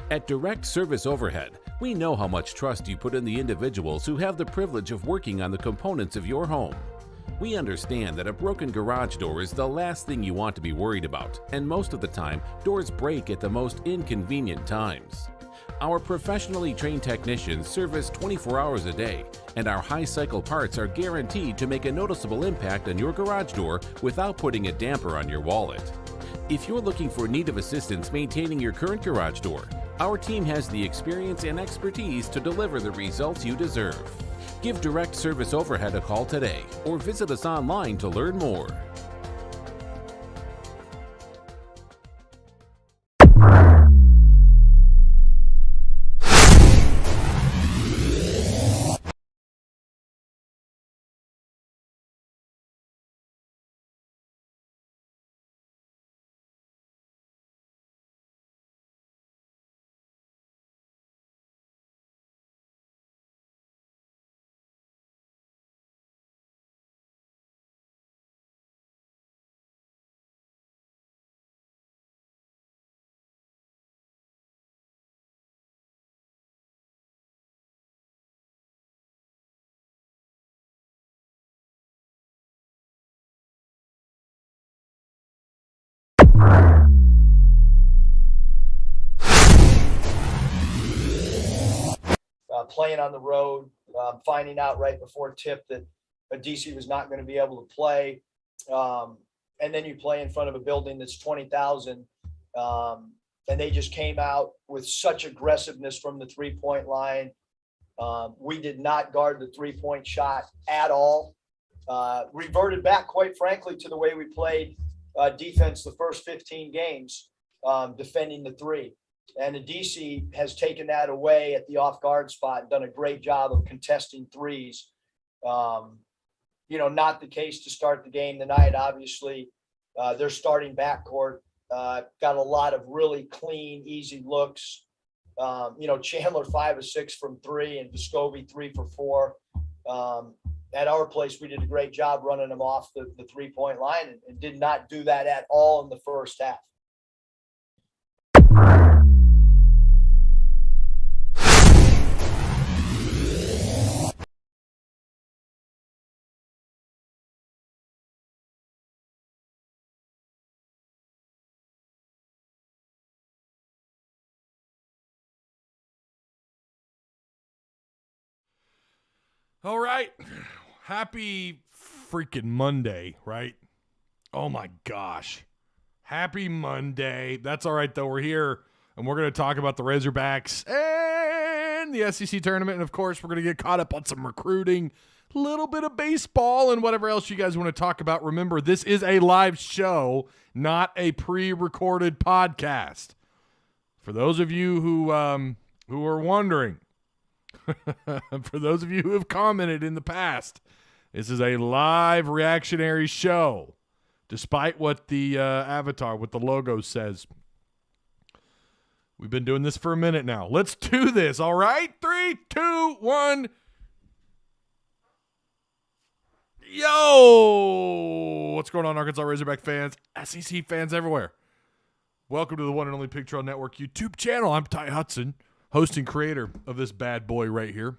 At Direct Service Overhead, we know how much trust you put in the individuals who have the privilege of working on the components of your home. We understand that a broken garage door is the last thing you want to be worried about, and most of the time, doors break at the most inconvenient times. Our professionally trained technicians service 24 hours a day, and our high-cycle parts are guaranteed to make a noticeable impact on your garage door without putting a damper on your wallet. If you're looking for need of assistance maintaining your current garage door, our team has the experience and expertise to deliver the results you deserve. Give Direct Service Overhead a call today or visit us online to learn more. Playing on the road, finding out right before tip that a DC was not going to be able to play. And then you play in front of a building that's 20,000. And they just came out with such aggressiveness from the 3-point line. We did not guard the 3-point shot at all. Reverted back, quite frankly, to the way we played defense the first 15 games, defending the three. And the DC has taken that away at the off guard spot and done a great job of contesting threes. Not the case to start the game tonight. Obviously, their starting backcourt got a lot of really clean, easy looks. Chandler 5 of 6 from 3 and Vescovi 3 for 4. At our place, we did a great job running them off the 3-point line and did not do that at all in the first half. All right. Happy freaking Monday, right? Oh, my gosh. Happy Monday. That's all right, though. We're here, and we're going to talk about the Razorbacks and the SEC tournament. And, of course, we're going to get caught up on some recruiting, a little bit of baseball, and whatever else you guys want to talk about. Remember, this is a live show, not a pre-recorded podcast. For those of you who are wondering, for those of you who have commented in the past, this is a live reactionary show, despite what the avatar, what the logo says. We've been doing this for a minute now. Let's do this, all right? 3, 2, 1. Yo! What's going on, Arkansas Razorback fans, SEC fans everywhere? Welcome to the one and only Pig Trail Network YouTube channel. I'm Ty Hudson, host and creator of this bad boy right here.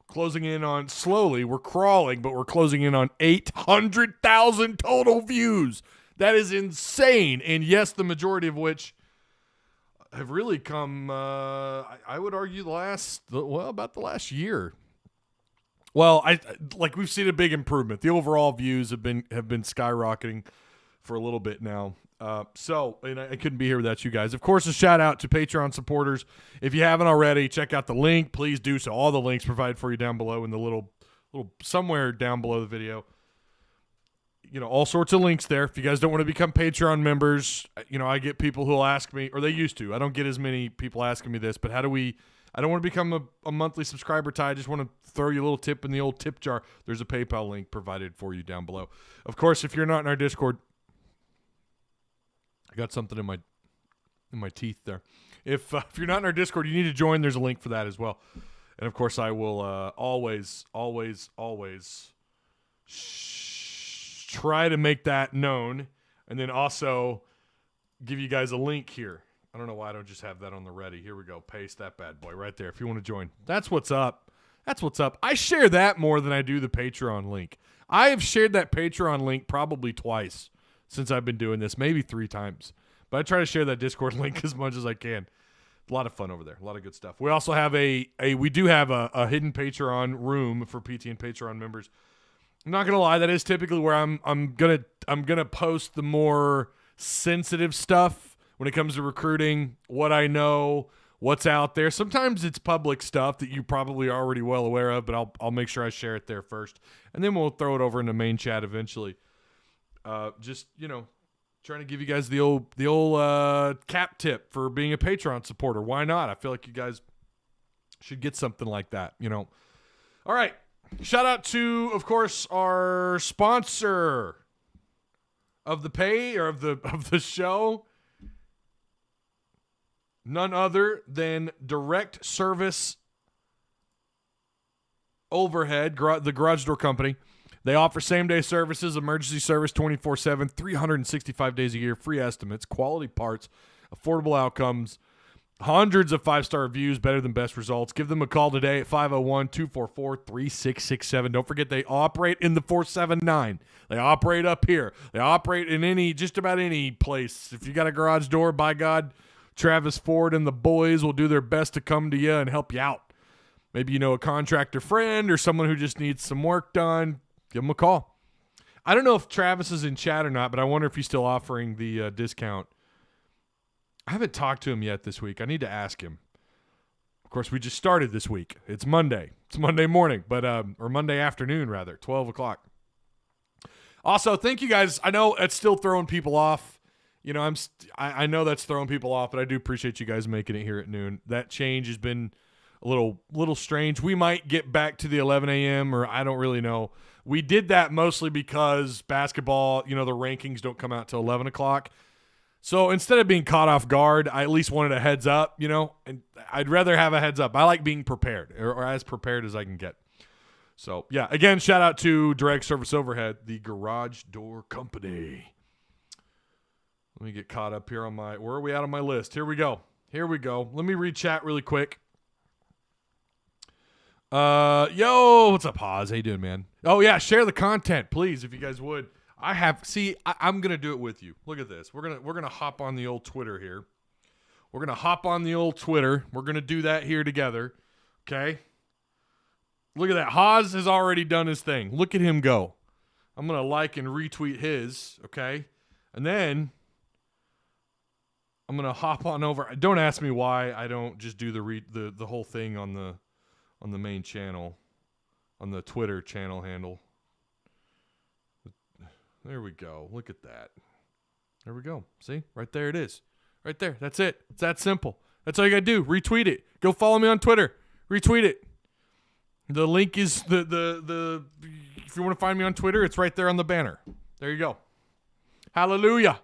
Closing in on, slowly, we're crawling, but we're closing in on 800,000 total views. That is insane. And yes, the majority of which have really come, I would argue, about the last year. Well, we've seen a big improvement. The overall views have been skyrocketing for a little bit now. And I couldn't be here without you guys. Of course, a shout out to Patreon supporters. If you haven't already, check out the link. Please do so. All the links provided for you down below in the little somewhere down below the video. All sorts of links there. If you guys don't want to become Patreon members, I get people who will ask me, or they used to. I don't get as many people asking me this, but I don't want to become a monthly subscriber, Ty. I just want to throw you a little tip in the old tip jar. There's a PayPal link provided for you down below. Of course, if you're not in our Discord, I got something in my teeth there. If you're not in our Discord, you need to join. There's a link for that as well. And of course, I will always try to make that known, and then also give you guys a link here I don't know why I don't just have that on the ready. Here we go. Paste that bad boy right there if you want to join. That's what's up. That's what's up. I share that more than I do the Patreon link. I have shared that Patreon link probably twice since I've been doing this, maybe 3 times. But I try to share that Discord link as much as I can. A lot of fun over there. A lot of good stuff. We also have a hidden Patreon room for PT and Patreon members. I'm not gonna lie, that is typically where I'm gonna post the more sensitive stuff when it comes to recruiting, what I know, what's out there. Sometimes it's public stuff that you probably are already well aware of, but I'll make sure I share it there first, and then we'll throw it over in the main chat eventually. Just trying to give you guys the old cap tip for being a Patreon supporter. Why not? I feel like you guys should get something like that. All right. Shout out to, of course, our sponsor of the pay or of the show. None other than Direct Service Overhead, the garage door company. They offer same-day services, emergency service 24/7, 365 days a year, free estimates, quality parts, affordable outcomes, hundreds of 5-star reviews, better than best results. Give them a call today at 501-244-3667. Don't forget they operate in the 479. They operate up here. They operate in just about any place. If you got a garage door, by God, Travis Ford and the boys will do their best to come to you and help you out. Maybe you know a contractor friend or someone who just needs some work done. Give him a call. I don't know if Travis is in chat or not, but I wonder if he's still offering the discount. I haven't talked to him yet this week. I need to ask him. Of course, we just started this week. It's Monday. It's Monday morning, or Monday afternoon, rather, 12 o'clock. Also, thank you guys. I know it's still throwing people off. I know that's throwing people off, but I do appreciate you guys making it here at noon. That change has been a little strange. We might get back to the 11 a.m. or I don't really know. We did that mostly because basketball, the rankings don't come out till 11 o'clock. So instead of being caught off guard, I at least wanted a heads up, and I'd rather have a heads up. I like being prepared or as prepared as I can get. So, yeah, again, shout out to Direct Service Overhead, the garage door company. Let me get caught up here where are we at on my list? Here we go. Let me read chat really quick. Yo, what's up, Haas? How you doing, man? Oh, yeah, share the content, please, if you guys would. I'm going to do it with you. Look at this. We're going to hop on the old Twitter here. We're going to do that here together, okay? Look at that. Haas has already done his thing. Look at him go. I'm going to like and retweet his, okay? And then I'm going to hop on over. Don't ask me why I don't just do the whole thing on the main channel, on the Twitter channel handle. There we go. Look at that. There we go. See? Right there it is. Right there. That's it. It's that simple. That's all you got to do. Retweet it. Go follow me on Twitter. Retweet it. The link is the if you want to find me on Twitter, it's right there on the banner. There you go. Hallelujah.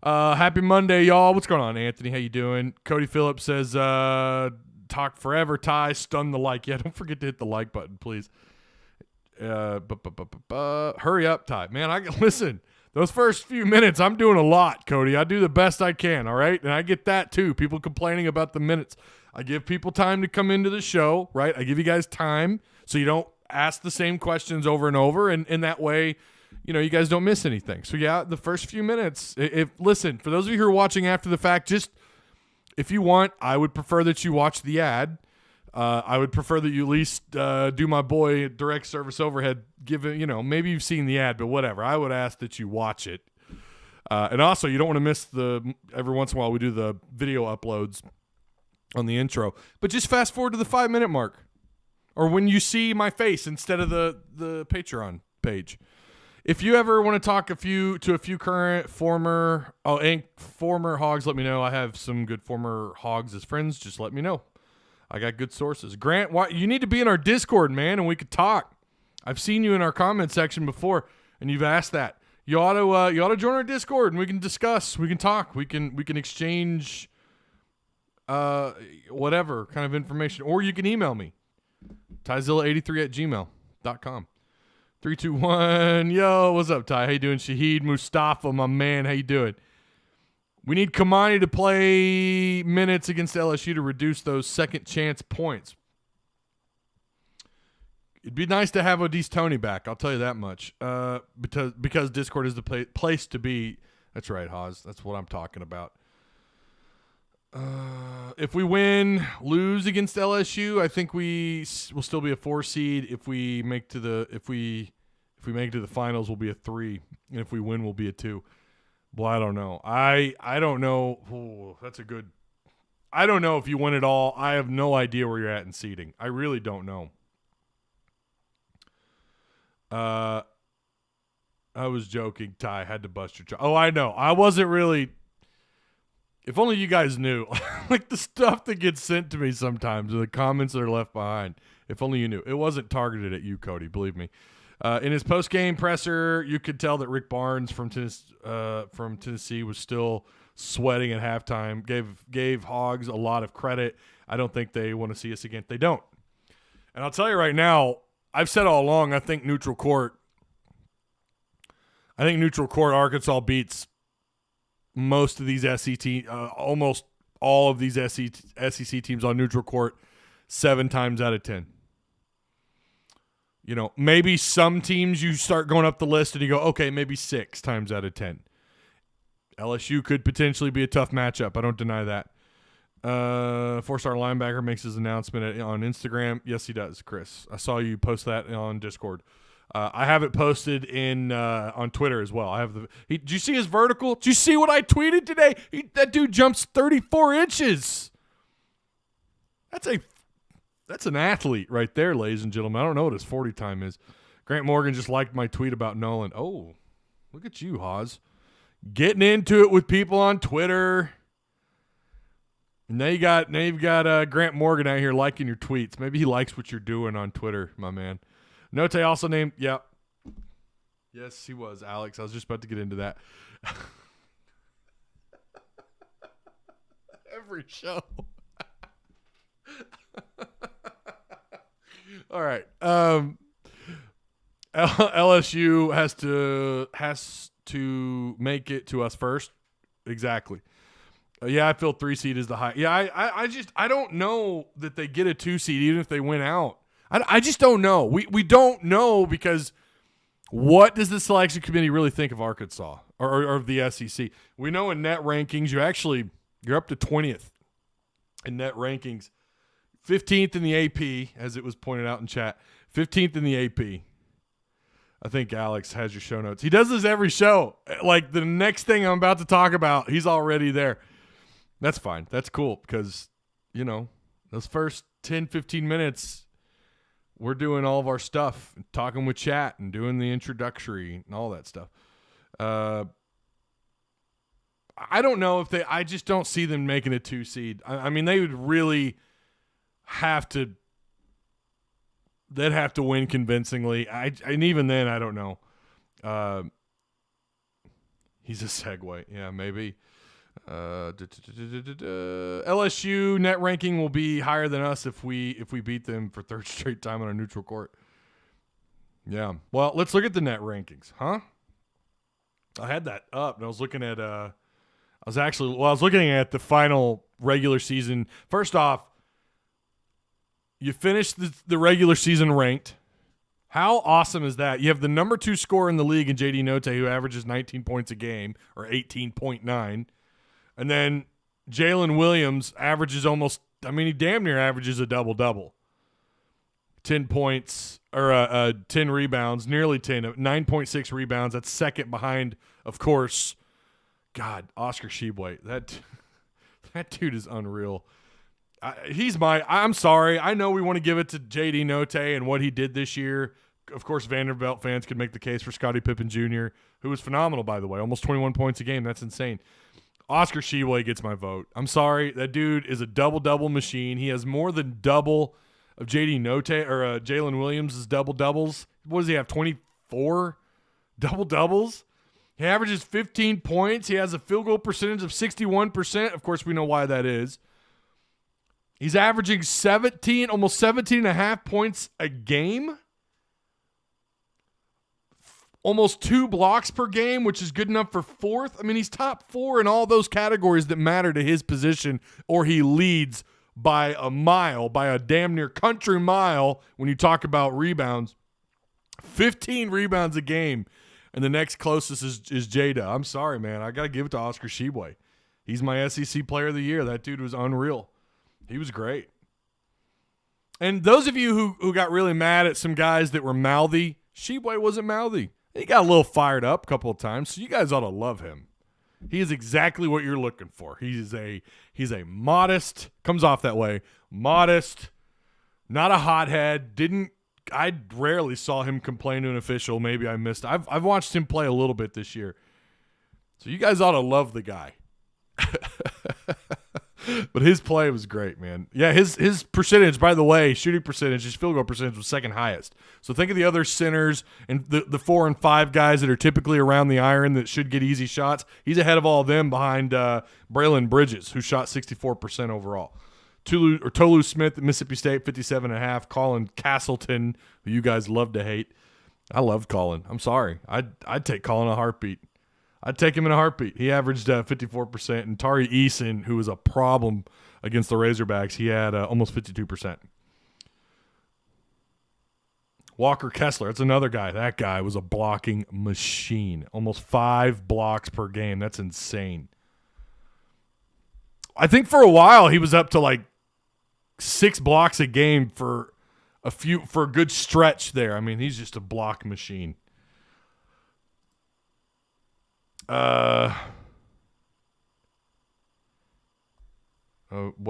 Happy Monday, y'all. What's going on, Anthony? How you doing? Cody Phillips says, talk forever, Ty. Stun the like. Yeah, don't forget to hit the like button, please. Hurry up, Ty. Man, listen. Those first few minutes, I'm doing a lot, Cody. I do the best I can, all right? And I get that, too. People complaining about the minutes. I give people time to come into the show, right? I give you guys time so you don't ask the same questions over and over, and in that way, you guys don't miss anything. So, yeah, the first few minutes, listen, for those of you who are watching after the fact, just if you want, I would prefer that you watch the ad. I would prefer that you at least do my boy Direct Service Overhead. Give it, maybe you've seen the ad, but whatever. I would ask that you watch it. And also, you don't want to miss every once in a while we do the video uploads on the intro. But just fast forward to the 5-minute mark. Or when you see my face instead of the Patreon page. If you ever want to talk to a few current former hogs, let me know. I have some good former hogs as friends. Just let me know. I got good sources. Grant, you need to be in our Discord, man, and we could talk. I've seen you in our comment section before, and you've asked that. You ought to join our Discord, and we can discuss. We can talk. We can exchange whatever kind of information, or you can email me, tyzilla83@gmail.com. 321. Yo, what's up, Ty? How you doing? Shahid Mustafa, my man. How you doing? We need Kamani to play minutes against LSU to reduce those second chance points. It'd be nice to have Odise Tony back. I'll tell you that much. Because Discord is the place to be. That's right, Haas. That's what I'm talking about. If we lose against LSU, I think we will still be a 4 seed. If we make to the if we make it to the finals, we'll be a 3, and if we win, we'll be a 2. Well, I don't know. I don't know. Oh, that's a good. I don't know if you win it all. I have no idea where you're at in seeding. I really don't know. I was joking. Ty had to bust your jaw. Oh, I know. I wasn't really. If only you guys knew, like the stuff that gets sent to me sometimes, or the comments that are left behind. If only you knew. It wasn't targeted at you, Cody. Believe me. In his post-game presser, you could tell that Rick Barnes from Tennessee was still sweating at halftime. Gave Hogs a lot of credit. I don't think they want to see us again. They don't. And I'll tell you right now, I've said all along, I think neutral court, Arkansas beats most of these almost all of these SEC teams on neutral court 7 times out of 10. You know, maybe some teams you start going up the list and you go, okay, maybe 6 times out of 10. LSU could potentially be a tough matchup. I don't deny that. 4-star linebacker makes his announcement on Instagram. Yes, he does, Chris. I saw you post that on Discord. I have it posted on Twitter as well. I have did you see his vertical? Did you see what I tweeted today? That dude jumps 34 inches. That's an athlete right there, ladies and gentlemen. I don't know what his 40 time is. Grant Morgan just liked my tweet about Nolan. Oh, look at you, Haas. Getting into it with people on Twitter. Now you've got Grant Morgan out here liking your tweets. Maybe he likes what you're doing on Twitter, my man. Note also named, yep. Yes, he was, Alex. I was just about to get into that. Every show. All right. LSU has to make it to us first. Exactly. Yeah, I feel 3 seed is the high. Yeah, I don't know that they get a 2 seed even if they win out. I just don't know. We don't know because what does the selection committee really think of Arkansas or of the SEC? We know in net rankings you're up to 20th in net rankings. 15th in the AP, as it was pointed out in chat. 15th in the AP. I think Alex has your show notes. He does this every show. Like the next thing I'm about to talk about, he's already there. That's fine. That's cool because, you know, those first 10, 15 minutes, we're doing all of our stuff, talking with chat and doing the introductory and all that stuff. I don't know if I just don't see them making a 2 seed. I mean, they would really they'd have to win convincingly. And even then, I don't know. He's a segue. Yeah, maybe. LSU net ranking will be higher than us if we beat them for 3rd straight time on a neutral court. Yeah. Well, let's look at the net rankings, huh? I had that up and I was looking at I was looking at the final regular season. First off, you finished the regular season ranked. How awesome is that? You have the number 2 scorer in the league in JD Note, who averages 19 points a game, or 18.9. And then Jalen Williams averages he damn near averages a double-double. 10 points, or 10 rebounds, nearly 10, 9.6 rebounds. That's second behind, of course, Oscar Tshiebwe. That dude is unreal. I'm sorry. I know we want to give it to JD Note and what he did this year. Of course, Vanderbilt fans could make the case for Scottie Pippen Jr., who was phenomenal, by the way. Almost 21 points a game. That's insane. Oscar Tshiebwe gets my vote. I'm sorry. That dude is a double-double machine. He has more than double of JD Note or Jalen Williams' double-doubles. What does he have, 24 double-doubles? He averages 15 points. He has a field goal percentage of 61%. Of course, we know why that is. He's averaging almost 17 and a half points a game. almost 2 blocks per game, which is good enough for 4th. I mean, he's top 4 in all those categories that matter to his position, or he leads by a mile, by a damn near country mile when you talk about rebounds. 15 rebounds a game, and the next closest is Jada. I'm sorry, man. I got to give it to Oscar Tshiebwe. He's my SEC Player of the Year. That dude was unreal. He was great. And those of you who got really mad at some guys that were mouthy, Tshiebwe wasn't mouthy. He got a little fired up a couple of times, so you guys ought to love him. He is exactly what you're looking for. He's a modest, comes off that way, modest, not a hothead. I rarely saw him complain to an official. Maybe I missed. I've watched him play a little bit this year. So you guys ought to love the guy. But his play was great, man. Yeah, his percentage, by the way, shooting percentage, his field goal percentage was second highest. So think of the other centers and the 4 and 5 guys that are typically around the iron that should get easy shots. He's ahead of all of them behind Braylon Bridges, who shot 64% overall. Tolu Smith at Mississippi State, 57.5. Colin Castleton, who you guys love to hate. I loved Colin. I'm sorry. I'd take Colin in a heartbeat. I'd take him in a heartbeat. He averaged 54%. And Tari Eason, who was a problem against the Razorbacks, he had almost 52%. Walker Kessler, that's another guy. That guy was a blocking machine. Almost 5 blocks per game. That's insane. I think for a while he was up to like 6 blocks a game for a good stretch there. I mean, he's just a block machine. What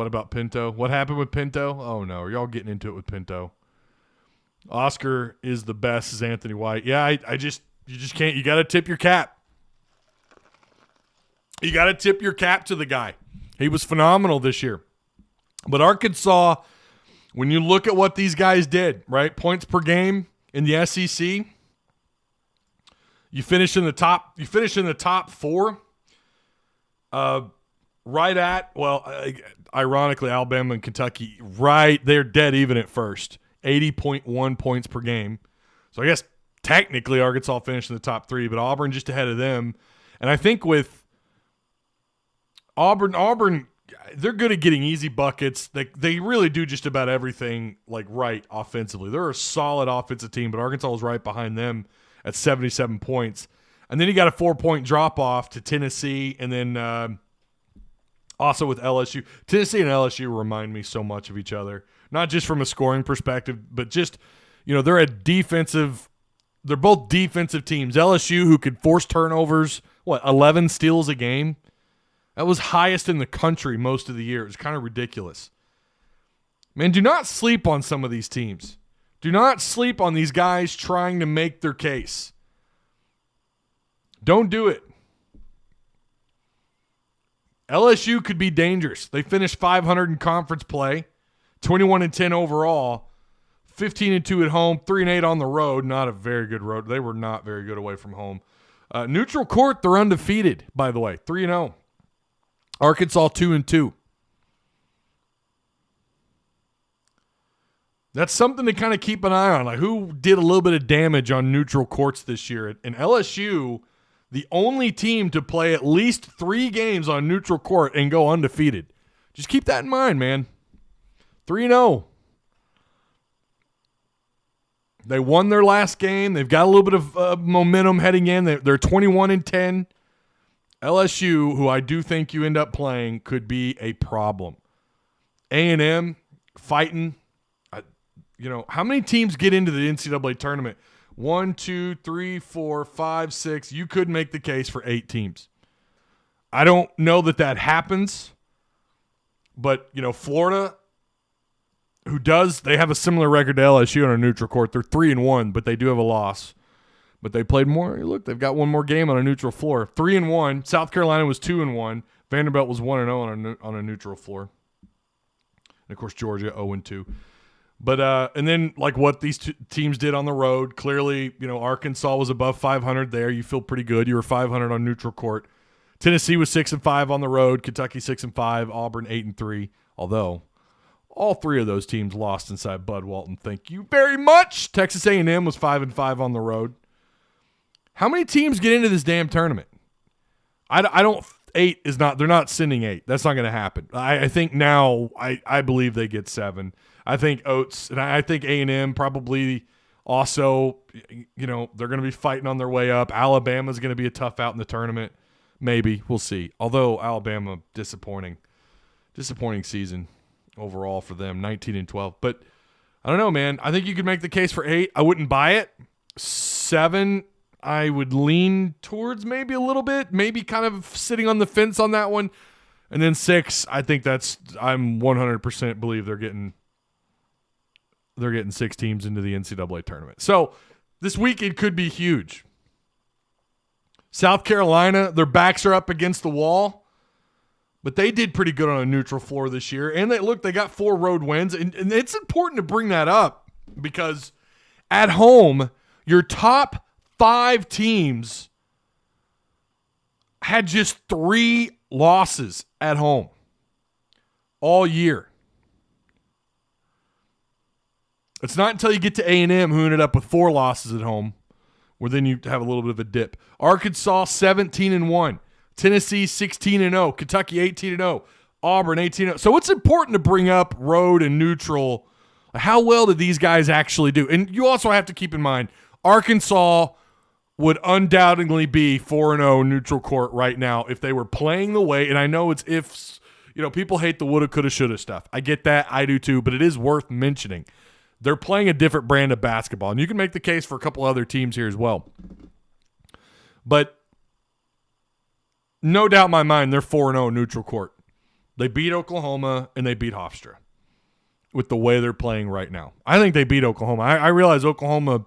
about Pinto? What happened with Pinto? Oh no, are y'all getting into it with Pinto? Oscar is the best, says Anthony White. Yeah, you just can't. You got to tip your cap. You got to tip your cap to the guy. He was phenomenal this year. But Arkansas, when you look at what these guys did, right? Points per game in the SEC. You finish in the top 4. Right at, ironically, Alabama and Kentucky, right, they're dead even at first. 80.1 points per game. So I guess technically Arkansas finished in the top 3, but Auburn just ahead of them. And I think with Auburn, they're good at getting easy buckets. They really do just about everything like right offensively. They're a solid offensive team, but Arkansas was right behind them at 77 points. And then you got a 4-point drop-off to Tennessee, and then also with LSU. Tennessee and LSU remind me so much of each other, not just from a scoring perspective, but just, they're they're both defensive teams. LSU, who could force turnovers, 11 steals a game? That was highest in the country most of the year. It was kind of ridiculous. Man, do not sleep on some of these teams. Do not sleep on these guys trying to make their case. Don't do it. LSU could be dangerous. They finished 500 in conference play, 21-10 overall, 15-2 at home, 3-8 on the road. Not a very good road. They were not very good away from home. Neutral court, they're undefeated, by the way, 3-0. Arkansas 2-2. That's something to kind of keep an eye on. Like, who did a little bit of damage on neutral courts this year? And LSU, the only team to play at least 3 games on neutral court and go undefeated. Just keep that in mind, man. 3-0. They won their last game. They've got a little bit of momentum heading in. They're 21-10. LSU, who I do think you end up playing, could be a problem. A&M fighting. How many teams get into the NCAA tournament? 1, 2, 3, 4, 5, 6. You could make the case for 8 teams. I don't know that happens, but Florida, they have a similar record to LSU on a neutral court. They're 3-1, but they do have a loss. But they played more. Look, they've got one more game on a neutral floor. 3-1. South Carolina was 2-1. Vanderbilt was 1-0 on a neutral floor. And of course, Georgia 0-2. But and then like what these two teams did on the road, clearly, Arkansas was above 500 there. You feel pretty good. You were 500 on neutral court. Tennessee was 6-5 on the road. Kentucky 6-5. Auburn 8-3. Although all 3 of those teams lost inside Bud Walton. Thank you very much. Texas A&M was 5-5 on the road. How many teams get into this damn tournament? I don't. 8 is not. They're not sending 8. That's not going to happen. I think now. I believe they get 7. I think Oates and I think A&M probably also. They're going to be fighting on their way up. Alabama's going to be a tough out in the tournament. Maybe we'll see. Although Alabama disappointing season overall for them, 19-12. But I don't know, man. I think you could make the case for 8. I wouldn't buy it. 7. I would lean towards maybe a little bit, maybe kind of sitting on the fence on that one. And then 6, I think I'm 100% believe they're getting 6 teams into the NCAA tournament. So this weekend could be huge. South Carolina, their backs are up against the wall, but they did pretty good on a neutral floor this year. And they got 4 road wins. And it's important to bring that up because at home, your top 5 teams had just 3 losses at home all year. It's not until you get to A&M, who ended up with 4 losses at home, where then you have a little bit of a dip. Arkansas 17-1, Tennessee 16-0, Kentucky 18-0, Auburn 18-0. So it's important to bring up road and neutral. How well did these guys actually do? And you also have to keep in mind, Arkansas would undoubtedly be 4-0 neutral court right now if they were playing the way, and I know it's ifs, people hate the woulda, coulda, shoulda stuff. I get that. I do too, but it is worth mentioning. They're playing a different brand of basketball, and you can make the case for a couple other teams here as well. But no doubt in my mind, they're 4-0 neutral court. They beat Oklahoma, and they beat Hofstra with the way they're playing right now. I think they beat Oklahoma. I realize Oklahoma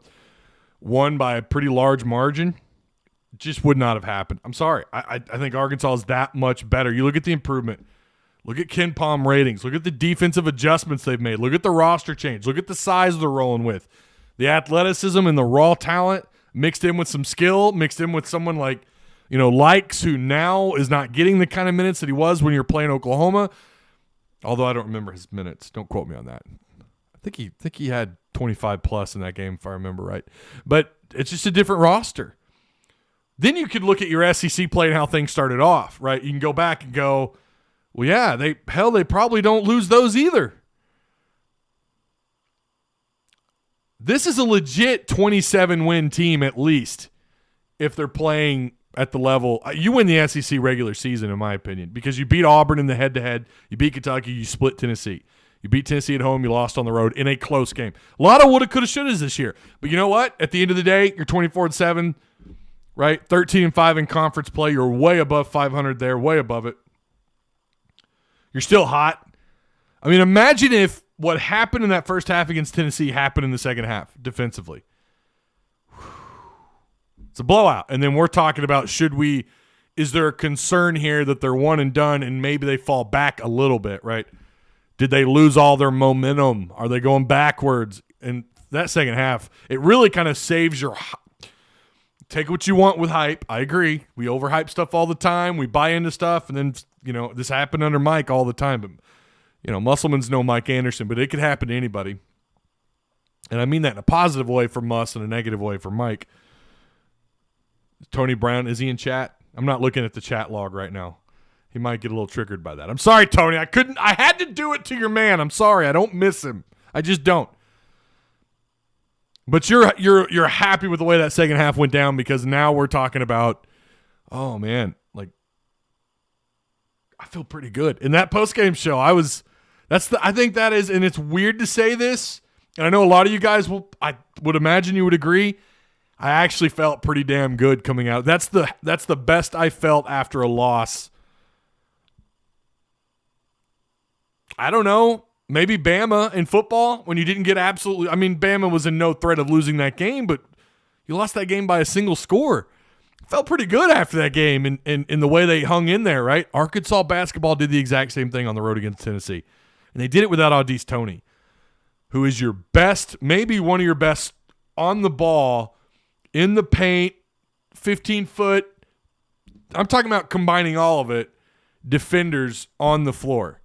won by a pretty large margin. Just would not have happened. I'm sorry. I think Arkansas is that much better. You look at the improvement. Look at Ken Palm ratings. Look at the defensive adjustments they've made. Look at the roster change. Look at the size they're rolling with. The athleticism and the raw talent mixed in with some skill, mixed in with someone like, Likes, who now is not getting the kind of minutes that he was when you're playing Oklahoma. Although I don't remember his minutes. Don't quote me on that. I think he had 25 plus in that game, if I remember right. But it's just a different roster. Then you could look at your SEC play and how things started off, right? You can go back and go, well, yeah, they probably don't lose those either. This is a legit 27-win team at least if they're playing at the level. You win the SEC regular season, in my opinion, because you beat Auburn in the head-to-head. You beat Kentucky. You split Tennessee. You beat Tennessee at home. You lost on the road in a close game. A lot of woulda, coulda, shouldas this year. But you know what? At the end of the day, you're 24-7, right? 13-5 in conference play. You're way above 500 there, way above it. You're still hot. I mean, imagine if what happened in that first half against Tennessee happened in the second half defensively. It's a blowout. And then we're talking about is there a concern here that they're one and done and maybe they fall back a little bit, right? Did they lose all their momentum? Are they going backwards? And that second half, it really kind of saves your – take what you want with hype. I agree. We overhype stuff all the time. We buy into stuff, and then, this happened under Mike all the time. But, Musselman's no Mike Anderson, but it could happen to anybody. And I mean that in a positive way for Muss and a negative way for Mike. Tony Brown, is he in chat? I'm not looking at the chat log right now. He might get a little triggered by that. I'm sorry, Tony. I had to do it to your man. I'm sorry. I don't miss him. I just don't. But you're happy with the way that second half went down because now we're talking about, oh man, I feel pretty good. In that postgame show, I think that is, and it's weird to say this, and I know a lot of you guys I would imagine you would agree. I actually felt pretty damn good coming out. That's the best I felt after a loss. I don't know. Maybe Bama in football when you didn't get absolutely. I mean, Bama was in no threat of losing that game, but you lost that game by a single score. Felt pretty good after that game in the way they hung in there, right? Arkansas basketball did the exact same thing on the road against Tennessee. And they did it without Audice Toney, who is your best, maybe one of your best on the ball, in the paint, 15-foot. I'm talking about combining all of it, defenders on the floor.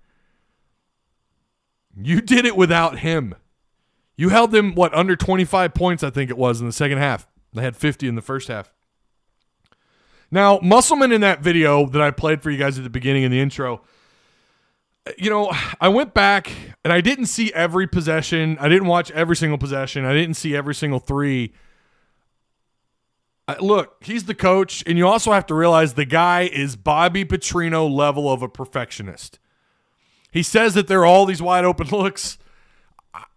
You did it without him. You held them, under 25 points, I think it was, in the second half. They had 50 in the first half. Now, Musselman in that video that I played for you guys at the beginning in the intro, I went back and I didn't see every possession. I didn't watch every single possession. I didn't see every single three. Look, he's the coach, and you also have to realize the guy is Bobby Petrino level of a perfectionist. He says that there are all these wide open looks.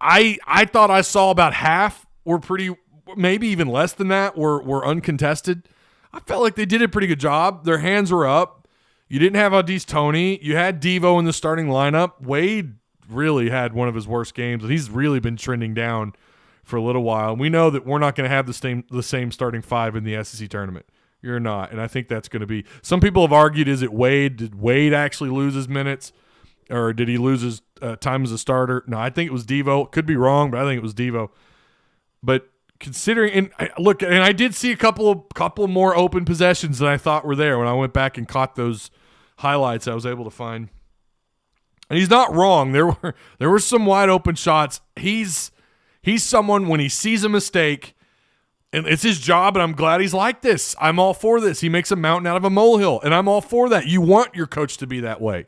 I thought I saw about half were pretty, maybe even less than that, were uncontested. I felt like they did a pretty good job. Their hands were up. You didn't have Audis Toney. You had Devo in the starting lineup. Wade really had one of his worst games, and he's really been trending down for a little while. We know that we're not going to have the same starting five in the SEC tournament. You're not, and I think that's going to be – some people have argued, is it Wade? Did Wade actually lose his minutes, or did he lose his time as a starter? No, I think it was Devo. Could be wrong, but I think it was Devo. But considering – and I did see a couple more open possessions than I thought were there when I went back and caught those highlights I was able to find. And he's not wrong. There were some wide open shots. He's someone, when he sees a mistake, and it's his job, and I'm glad he's like this. I'm all for this. He makes a mountain out of a molehill, and I'm all for that. You want your coach to be that way.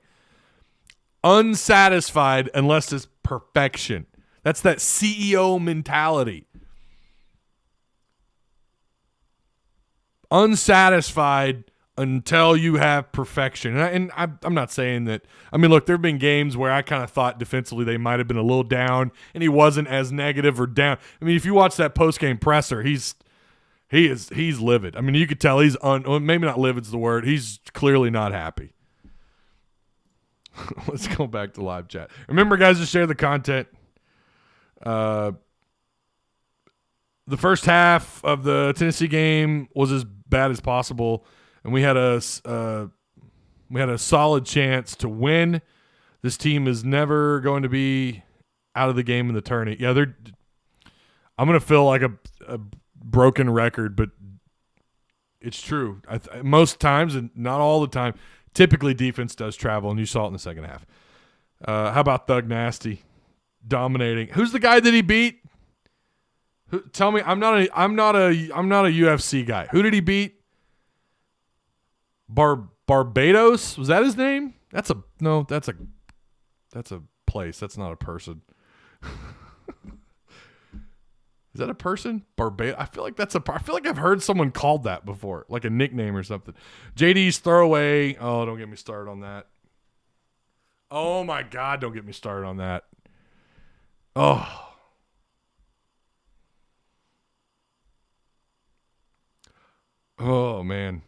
Unsatisfied unless it's perfection. That's that CEO mentality. Unsatisfied until you have perfection. And I'm not saying that. I mean, look, there have been games where I kind of thought defensively they might have been a little down, and he wasn't as negative or down. I mean, if you watch that post-game presser, he's livid. I mean, you could tell he's maybe not livid's the word. He's clearly not happy. Let's go back to live chat. Remember, guys, to share the content. The first half of the Tennessee game was as bad as possible, and we had a solid chance to win. This team is never going to be out of the game in the tourney. Yeah, I'm going to feel like a broken record, but it's true. Most times, and not all the time, typically defense does travel, and you saw it in the second half. How about Thug Nasty dominating? Who's the guy that he beat? Tell me, I'm not a UFC guy. Who did he beat? Barbados? Was that his name? That's a place. That's not a person. Is that a person? Barbados. I feel like I've heard someone called that before, like a nickname or something. JD's throwaway. Oh, don't get me started on that. Oh my God, don't get me started on that. Oh. Oh, man.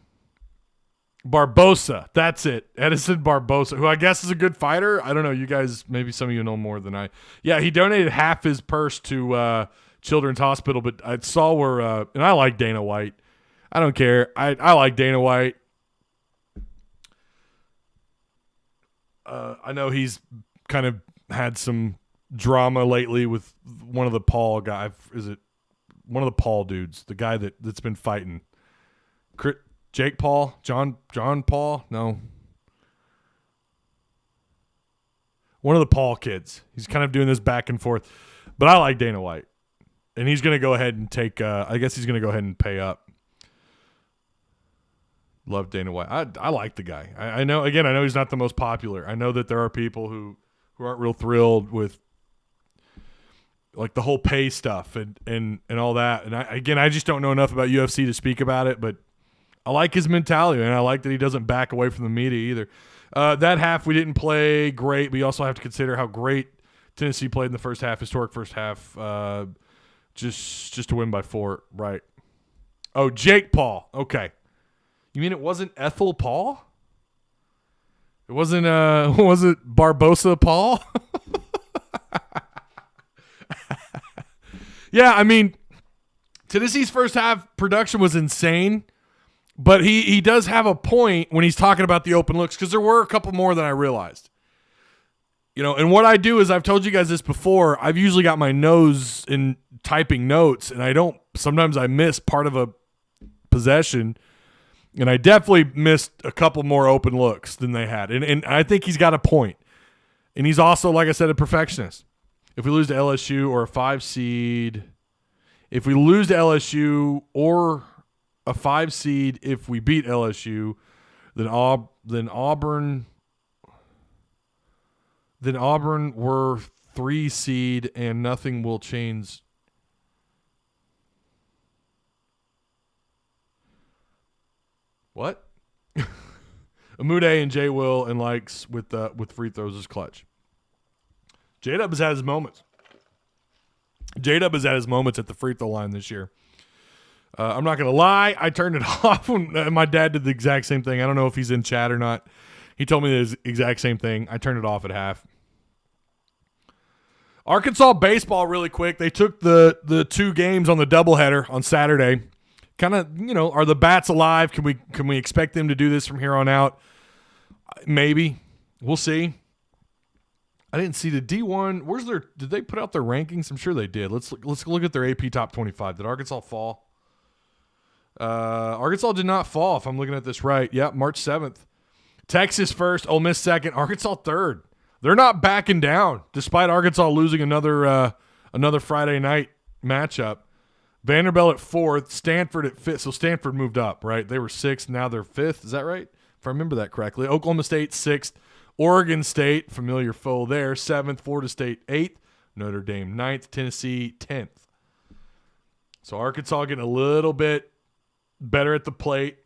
Barbosa. That's it. Edison Barbosa, who I guess is a good fighter. I don't know. You guys, maybe some of you know more than I. Yeah, he donated half his purse to Children's Hospital, but I saw where, and I like Dana White. I don't care. I like Dana White. I know he's kind of had some drama lately with one of the Paul guys. Is it one of the Paul dudes? The guy that's been fighting. Jake Paul? John Paul? No. One of the Paul kids. He's kind of doing this back and forth. But I like Dana White. And he's going to go ahead and take I guess he's going to go ahead and pay up. Love Dana White. I like the guy. I know he's not the most popular. I know that there are people who aren't real thrilled with like the whole pay stuff and all that. And I just don't know enough about UFC to speak about it, but I like his mentality, and I like that he doesn't back away from the media either. That half we didn't play great, but you also have to consider how great Tennessee played in the first half, historic first half, just to win by 4, right? Oh, Jake Paul. Okay. You mean it wasn't Ethel Paul? It wasn't was it Barbosa Paul? Yeah, I mean, Tennessee's first half production was insane. But he does have a point when he's talking about the open looks, because there were a couple more than I realized. And what I do is, I've told you guys this before, I've usually got my nose in typing notes, and sometimes I miss part of a possession, and I definitely missed a couple more open looks than they had. And I think he's got a point. And he's also, like I said, a perfectionist. If we lose to LSU or a 5 seed, if we lose to LSU or a 5 seed if we beat LSU. Then Auburn were 3 seed and nothing will change. What? Amude and Jay Will and likes with free throws is clutch. J-Dub has had his moments. J-Dub has had his moments at the free throw line this year. I'm not going to lie. I turned it off when my dad did the exact same thing. I don't know if he's in chat or not. He told me the exact same thing. I turned it off at half. Arkansas baseball really quick. They took the 2 games on the doubleheader on Saturday. Kind of, are the bats alive? Can we expect them to do this from here on out? Maybe. We'll see. I didn't see the D1. Did they put out their rankings? I'm sure they did. Let's look at their AP top 25. Did Arkansas fall? Arkansas did not fall, if I'm looking at this right. Yep, March 7th. Texas first, Ole Miss second, Arkansas third. They're not backing down, despite Arkansas losing another Friday night matchup. Vanderbilt at 4th, Stanford at 5th. So Stanford moved up, right? They were 6th, now they're 5th. Is that right? If I remember that correctly. Oklahoma State 6th, Oregon State, familiar foe there, 7th, Florida State 8th, Notre Dame 9th, Tennessee 10th. So Arkansas getting a little bit better at the plate.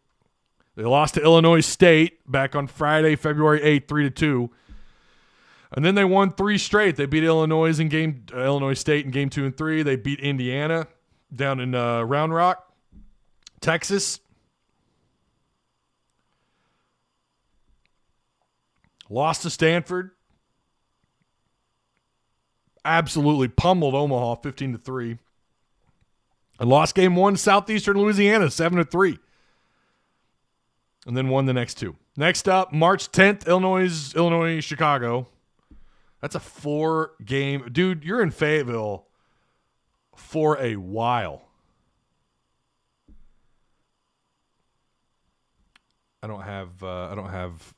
They lost to Illinois State back on Friday, February 8th, 3-2. And then they won 3 straight. They beat Illinois State in game 2 and 3. They beat Indiana down in Round Rock. Texas lost to Stanford. Absolutely pummeled Omaha 15-3. And lost game 1 to Southeastern Louisiana 7-3. And then won the next 2. Next up, March 10th, Illinois, Chicago. That's a 4-game. Dude, you're in Fayetteville for a while. I don't have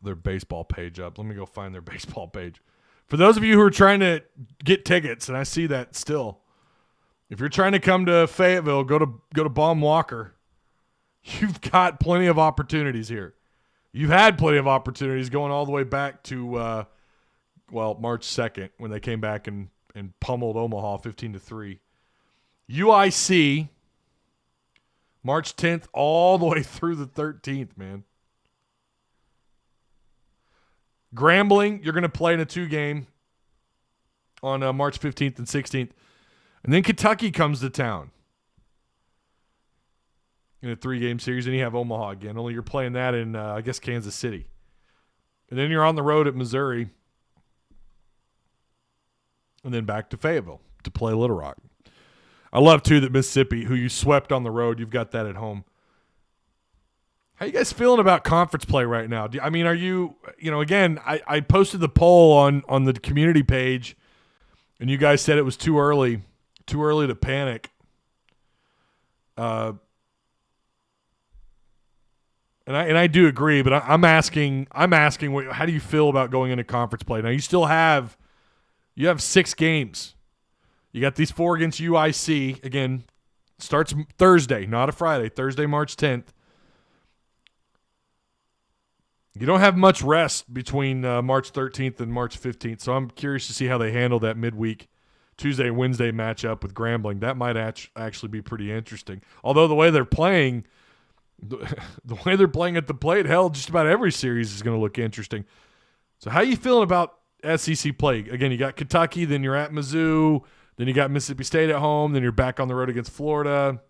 their baseball page up. Let me go find their baseball page. For those of you who are trying to get tickets, and I see that still, if you're trying to come to Fayetteville, go to Baum Walker. You've got plenty of opportunities here. You've had plenty of opportunities going all the way back to March 2nd when they came back and pummeled Omaha 15-3. UIC, March 10th all the way through the 13th, man. Grambling, you're going to play in a 2-game on March 15th and 16th. And then Kentucky comes to town in a 3-game series, and you have Omaha again. Only you're playing that in, Kansas City. And then you're on the road at Missouri. And then back to Fayetteville to play Little Rock. I love, too, that Mississippi, who you swept on the road, you've got that at home. How you guys feeling about conference play right now? Are you, again, I posted the poll on the community page, and you guys said it was too early to panic. And I do agree, but I'm asking, how do you feel about going into conference play? Now you have 6 games. You got these 4 against UIC. Again, starts Thursday, not a Friday. Thursday, March 10th. You don't have much rest between March 13th and March 15th, so I'm curious to see how they handle that midweek Tuesday, Wednesday matchup with Grambling. That might actually be pretty interesting. Although the way they're playing, the way they're playing at the plate, hell, just about every series is going to look interesting. So how are you feeling about SEC play? Again, you got Kentucky, then you're at Mizzou, then you got Mississippi State at home, then you're back on the road against Florida.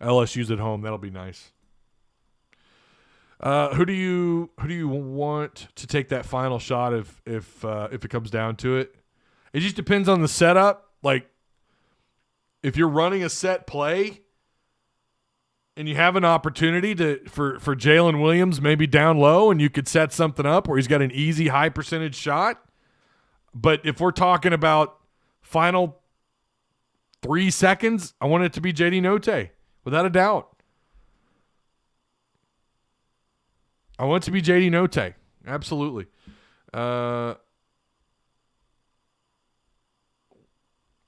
LSU's at home. That'll be nice. Who do you want to take that final shot if it comes down to it? It just depends on the setup. Like, if you're running a set play and you have an opportunity for Jalen Williams maybe down low and you could set something up where he's got an easy high percentage shot. But if we're talking about final 3 seconds, I want it to be JD Notae, without a doubt. I want it to be JD Notae. Absolutely.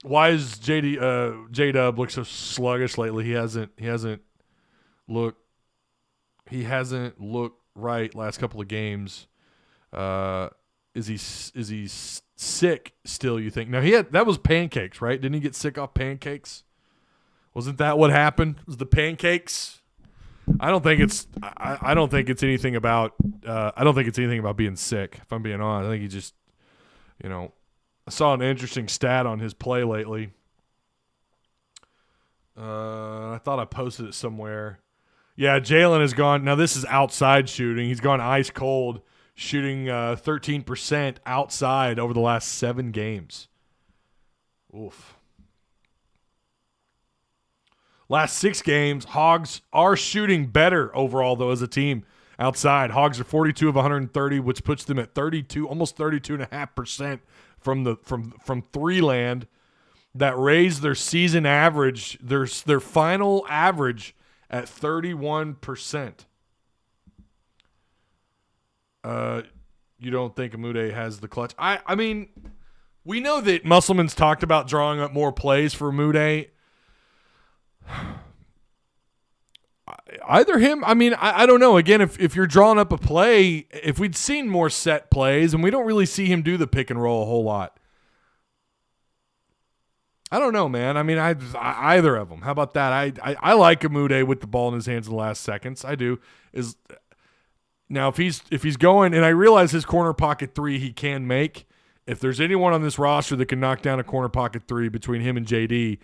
Why is J-Dub look so sluggish lately? He hasn't look, he hasn't looked right last couple of games. Is he sick still, you think? Now, that was pancakes, right? Didn't he get sick off pancakes? Wasn't that what happened? Was the pancakes? I don't think it's anything about being sick, if I'm being honest. I think he just, I saw an interesting stat on his play lately. I thought I posted it somewhere. Yeah, Jalen has gone. Now, this is outside shooting. He's gone ice cold, shooting 13% outside over the last 7 games. Oof. Last 6 games, Hogs are shooting better overall, though, as a team outside. Hogs are 42 of 130, which puts them at 32, almost 32.5% from three land. That raised their season average, their final average at 31%. You don't think Amude has the clutch? I mean, we know that Musselman's talked about drawing up more plays for Amude. Either him, I don't know. Again, if you're drawing up a play, if we'd seen more set plays, and we don't really see him do the pick and roll a whole lot. I don't know, man. Either of them. How about that? I like Amude with the ball in his hands in the last seconds. I do. Now if he's going, and I realize his corner pocket 3 he can make. If there's anyone on this roster that can knock down a corner pocket 3 between him and JD,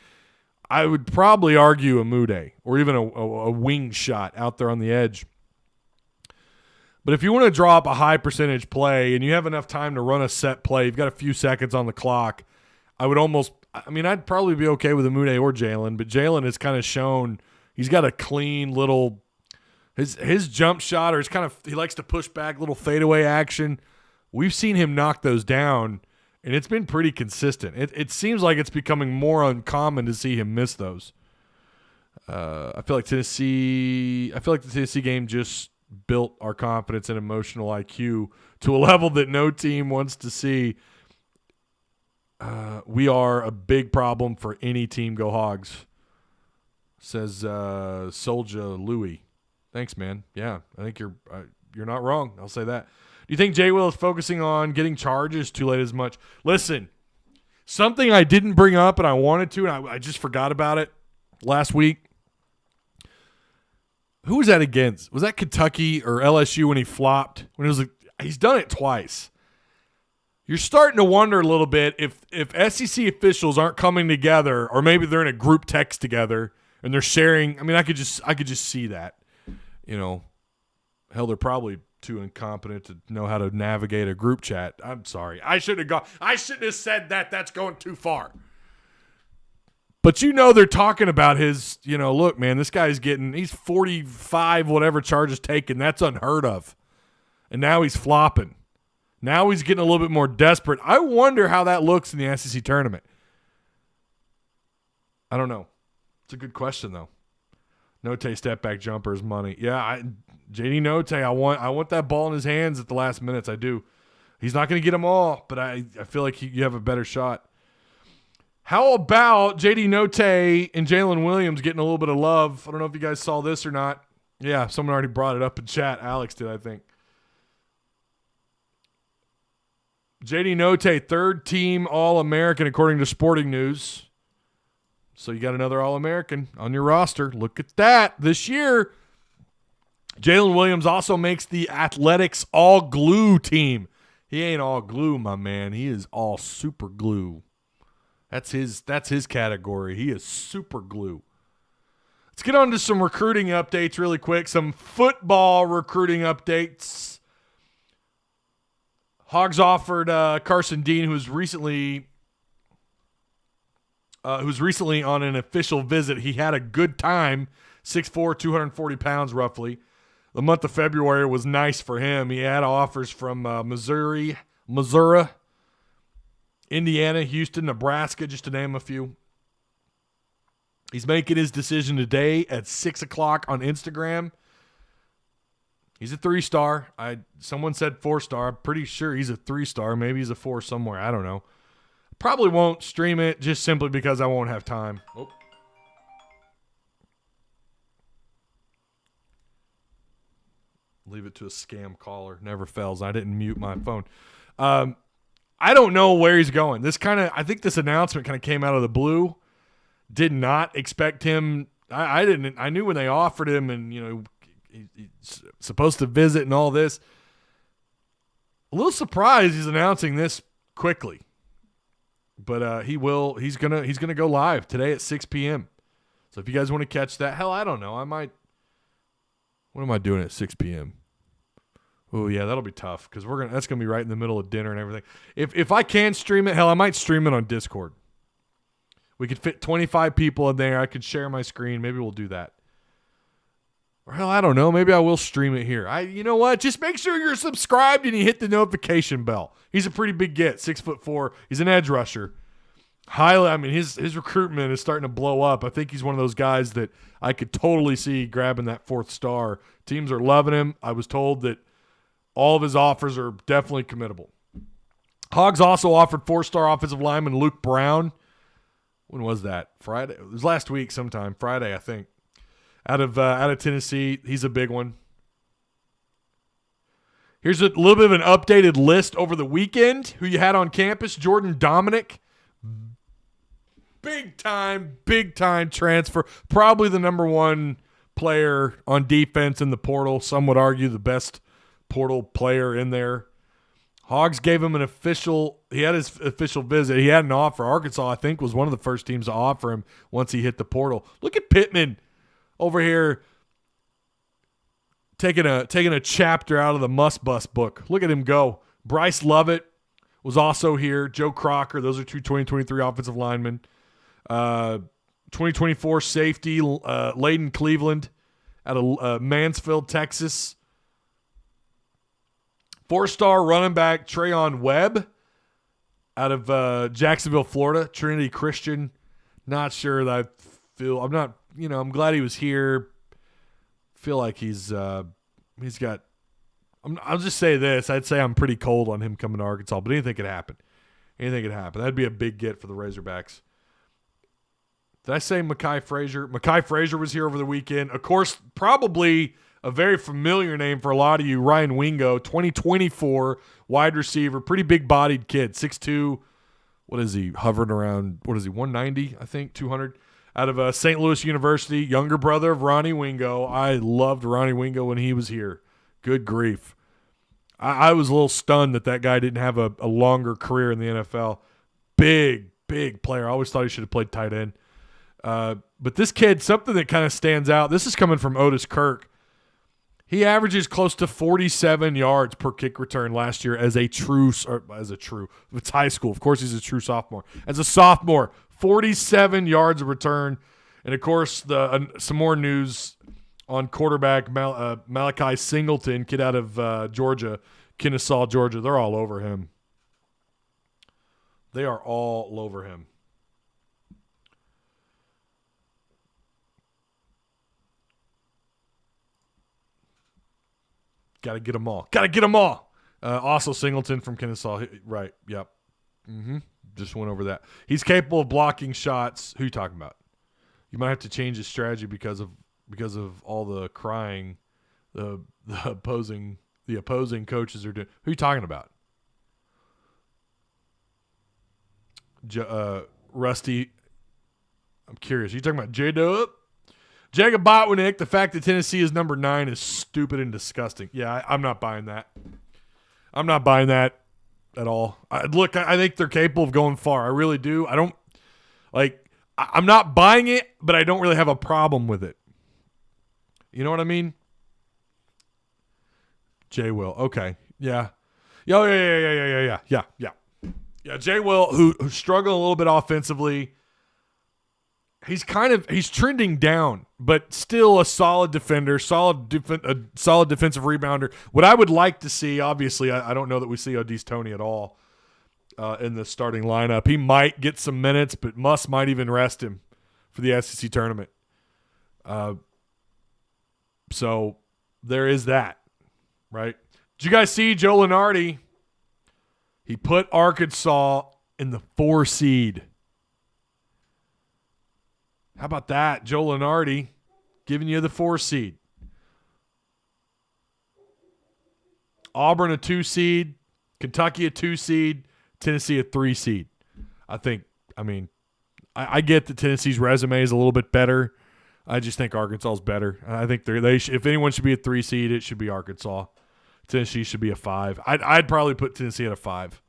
I would probably argue Amude, or even a wing shot out there on the edge. But if you want to draw up a high percentage play and you have enough time to run a set play, you've got a few seconds on the clock, I'd probably be okay with Amude or Jalen, but Jalen has kind of shown he's got a clean little his jump shot, or he likes to push back, little fadeaway action. We've seen him knock those down, and it's been pretty consistent. It seems like it's becoming more uncommon to see him miss those. I feel like the Tennessee game just built our confidence and emotional IQ to a level that no team wants to see. We are a big problem for any team. Go Hogs, says Soldier Louie. Thanks, man. Yeah, I think you're not wrong. I'll say that. Do you think Jay Will is focusing on getting charges too late as much? Listen, something I didn't bring up and I wanted to, and I just forgot about it last week. Who was that against? Was that Kentucky or LSU when he flopped? He's done it twice. You're starting to wonder a little bit if SEC officials aren't coming together, or maybe they're in a group text together and they're sharing. I could just see that. Hell, they're probably too incompetent to know how to navigate a group chat. I'm sorry. I shouldn't have said that. That's going too far. But they're talking about his, look, man, this guy's he's 45, whatever charges taken. That's unheard of. And now he's flopping. Now he's getting a little bit more desperate. I wonder how that looks in the SEC tournament. I don't know. It's a good question, though. Note step back jumper is money. Yeah, JD Note, I want that ball in his hands at the last minutes. I do. He's not going to get them all, but I feel like you have a better shot. How about JD Note and Jalen Williams getting a little bit of love? I don't know if you guys saw this or not. Yeah, someone already brought it up in chat. Alex did, I think. JD Note, third team All-American according to Sporting News. So you got another All-American on your roster. Look at that this year. Jalen Williams also makes the Athletics All-Glue team. He ain't all glue, my man. He is all super glue. That's his category. He is super glue. Let's get on to some recruiting updates really quick. Some football recruiting updates. Hogs offered Carson Dean, who's recently on an official visit. He had a good time, 6'4", 240 pounds roughly. The month of February was nice for him. He had offers from Missouri, Indiana, Houston, Nebraska, just to name a few. He's making his decision today at 6 o'clock on Instagram. He's a 3-star. Someone said 4-star. I'm pretty sure he's a 3-star. Maybe he's a 4 somewhere. I don't know. Probably won't stream it just simply because I won't have time. Oh. Leave it to a scam caller. Never fails. I didn't mute my phone. I don't know where he's going. I think this announcement kind of came out of the blue. Did not expect him. I didn't. I knew when they offered him, and he's supposed to visit and all this. A little surprised he's announcing this quickly, but he will. He's gonna go live today at 6 p.m. So if you guys want to catch that, hell, I don't know. I might. What am I doing at 6 p.m.? Oh yeah, that'll be tough because that's gonna be right in the middle of dinner and everything. If I can stream it, hell, I might stream it on Discord. We could fit 25 people in there. I could share my screen. Maybe we'll do that. Or hell, I don't know. Maybe I will stream it here. You know what? Just make sure you're subscribed and you hit the notification bell. He's a pretty big get, 6'4". He's an edge rusher. His recruitment is starting to blow up. I think he's one of those guys that I could totally see grabbing that 4th star. Teams are loving him. I was told that all of his offers are definitely committable. Hogs also offered 4-star offensive lineman Luke Brown. When was that? Friday? It was last week sometime. Friday, I think. Out of Tennessee. He's a big one. Here's a little bit of an updated list over the weekend. Who you had on campus. Jordan Dominic. Big time transfer. Probably the number 1 player on defense in the portal. Some would argue the best portal player in there. Hogs gave him he had his official visit. He had an offer. Arkansas, I think, was one of the first teams to offer him once he hit the portal. Look at Pittman over here taking a chapter out of the Must Bus book. Look at him go. Bryce Lovett was also here. Joe Crocker. Those are 2 2023 offensive linemen. 2024 safety, Layden Cleveland out of Mansfield, Texas. 4-star running back Trayon Webb out of Jacksonville, Florida. Trinity Christian. Not sure that I'm glad he was here. Feel like he's got. I'll just say this. I'd say I'm pretty cold on him coming to Arkansas, but anything could happen. That'd be a big get for the Razorbacks. Did I say Mekhi Frazier? Mekhi Frazier was here over the weekend. Of course, probably a very familiar name for a lot of you, Ryan Wingo, 2024 wide receiver, pretty big-bodied kid, 6'2". What is he, hovering around, 190, I think, 200? Out of St. Louis University, younger brother of Ronnie Wingo. I loved Ronnie Wingo when he was here. Good grief. I was a little stunned that guy didn't have a longer career in the NFL. Big player. I always thought he should have played tight end. But this kid, something that kind of stands out, this is coming from Otis Kirk. He averages close to 47 yards per kick return last year it's high school. Of course, he's a true sophomore. As a sophomore, 47 yards of return. And, of course, some more news on quarterback Malachi Singleton, kid out of Georgia, Kennesaw, Georgia. They're all over him. They are all over him. Got to get them all. Also Singleton from Kennesaw. Right. Yep. Just went over that. He's capable of blocking shots. Who are you talking about? You might have to change his strategy because of all the crying the opposing coaches are doing. Who are you talking about? Rusty. I'm curious. Are you talking about J-Dub? Jacob Botwinick, the fact that Tennessee is number 9 is stupid and disgusting. Yeah, I'm not buying that. I'm not buying that at all. I think they're capable of going far. I really do. I'm not buying it, but I don't really have a problem with it. You know what I mean? Jay Will. Okay. Yeah. Yeah. Yeah, Jay Will, who struggled a little bit offensively. He's trending down, but still a solid defender, solid defensive rebounder. What I would like to see, obviously, I don't know that we see Odis Toney at all in the starting lineup. He might get some minutes, but might even rest him for the SEC tournament. So there is that, right? Did you guys see Joe Lunardi? He put Arkansas in the 4 seed. How about that? Joe Lunardi giving you the 4 seed. Auburn a 2 seed, Kentucky a 2 seed, Tennessee a 3 seed. I get that Tennessee's resume is a little bit better. I just think Arkansas is better. I think if anyone should be a 3 seed, it should be Arkansas. Tennessee should be a 5. I'd probably put Tennessee at a 5.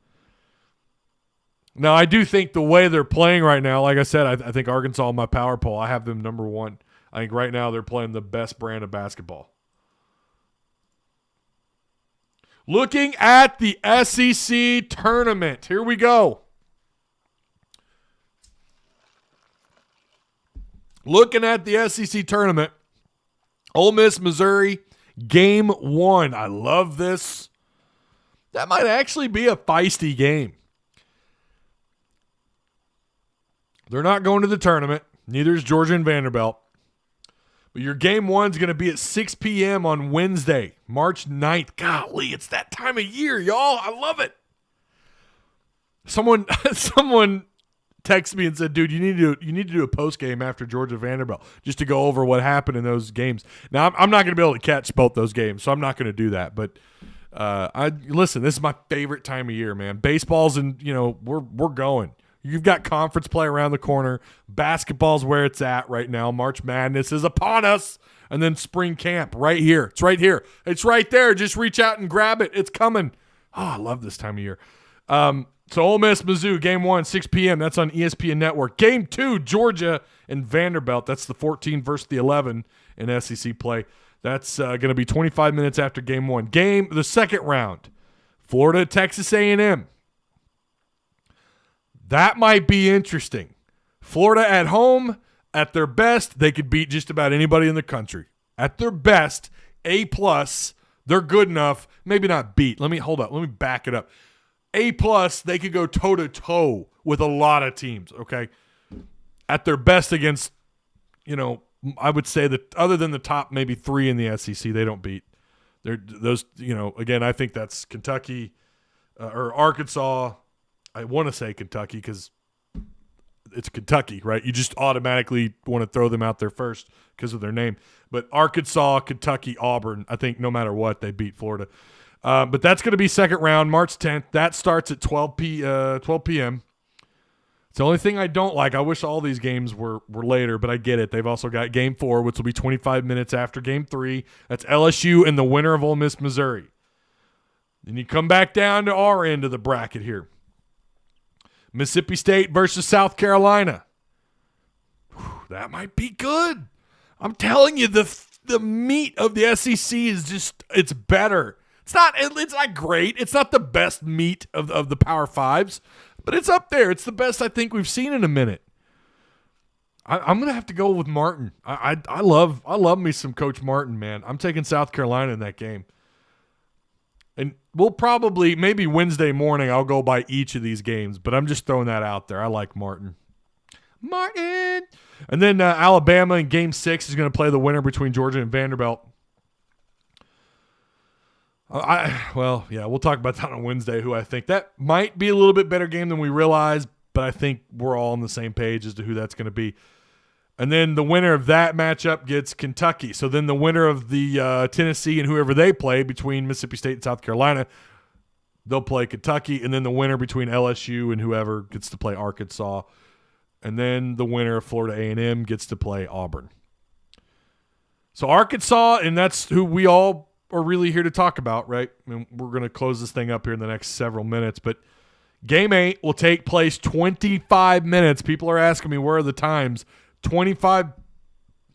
Now, I do think the way they're playing right now, like I said, I think Arkansas in my power poll, I have them number 1. I think right now they're playing the best brand of basketball. Looking at the SEC tournament. Here we go. Looking at the SEC tournament. Ole Miss, Missouri, game 1. I love this. That might actually be a feisty game. They're not going to the tournament. Neither is Georgia and Vanderbilt. But your game 1 is going to be at 6 p.m. on Wednesday, March 9th. Golly, it's that time of year, y'all. I love it. Someone texted me and said, dude, you need to do a post game after Georgia Vanderbilt just to go over what happened in those games. Now, I'm not going to be able to catch both those games, so I'm not going to do that. But listen, this is my favorite time of year, man. Baseball's we're going. You've got conference play around the corner. Basketball's where it's at right now. March Madness is upon us. And then spring camp right here. It's right here. It's right there. Just reach out and grab it. It's coming. Oh, I love this time of year. So Ole Miss, Mizzou, game 1, 6 p.m. That's on ESPN Network. Game 2, Georgia and Vanderbilt. That's the 14 versus the 11 in SEC play. That's going to be 25 minutes after game 1. The second round, Florida, Texas A&M. That might be interesting. Florida at home, at their best, they could beat just about anybody in the country. At their best, A+, they're good enough. Maybe not beat. Let me back it up. A+, they could go toe-to-toe with a lot of teams, okay? At their best against, I would say that other than the top maybe 3 in the SEC, they don't beat. Again, I think that's Kentucky or Arkansas. I want to say Kentucky because it's Kentucky, right? You just automatically want to throw them out there first because of their name. But Arkansas, Kentucky, Auburn, I think no matter what, they beat Florida. But that's going to be second round, March 10th. That starts at 12 p.m. It's the only thing I don't like. I wish all these games were later, but I get it. They've also got game 4, which will be 25 minutes after game 3. That's LSU and the winner of Ole Miss, Missouri. Then you come back down to our end of the bracket here. Mississippi State versus South Carolina. Whew, that might be good. I'm telling you, the meat of the SEC is just, it's better. It's not great. It's not the best meat of the Power Fives, but it's up there. It's the best I think we've seen in a minute. I'm gonna have to go with Martin. I love me some Coach Martin, man. I'm taking South Carolina in that game. And we'll probably, maybe Wednesday morning, I'll go by each of these games, but I'm just throwing that out there. I like Martin. And then Alabama in game 6 is going to play the winner between Georgia and Vanderbilt. We'll talk about that on Wednesday, who I think. That might be a little bit better game than we realize, but I think we're all on the same page as to who that's going to be. And then the winner of that matchup gets Kentucky. So then the winner of the Tennessee and whoever they play between Mississippi State and South Carolina, they'll play Kentucky. And then the winner between LSU and whoever gets to play Arkansas. And then the winner of Florida A&M gets to play Auburn. So Arkansas, and that's who we all are really here to talk about, right? I mean, we're going to close this thing up here in the next several minutes. But game 8 will take place 25 minutes. People are asking me, where are the times? 25